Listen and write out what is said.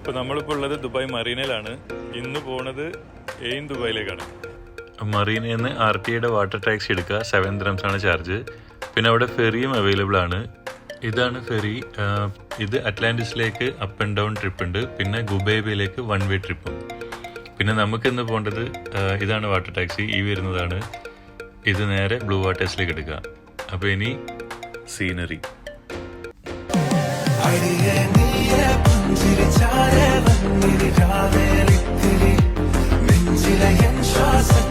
ഇപ്പോൾ നമ്മളിപ്പോൾ ഉള്ളത് ദുബായ് മറീനയിലാണ്. ഇന്ന് പോണത് എയിൻ ദുബായിലേക്കാണ്. മറീനയിൽ നിന്ന് RTA വാട്ടർ ടാക്സി എടുക്കുക. 7 dirhams ആണ് ചാർജ്. പിന്നെ അവിടെ ഫെറിയും അവൈലബിൾ ആണ്. ഇതാണ് ഫെറി. ഇത് അറ്റ്ലാന്റിസിലേക്ക് അപ്പ് ആൻഡ് ഡൗൺ ട്രിപ്പ് ഉണ്ട്. പിന്നെ ഗുബൈബയിലേക്ക് 1 way ട്രിപ്പും. പിന്നെ നമുക്കിന്ന് പോകേണ്ടത് ഇതാണ് വാട്ടർ ടാക്സി. ഈ വരുന്നതാണ്. ഇത് നേരെ ബ്ലൂ വാട്ടേഴ്സിലേക്ക് എടുക്കുക. അപ്പോൾ ഇനി സീനറി. നെഞ്ചിലെ ശ്വാസം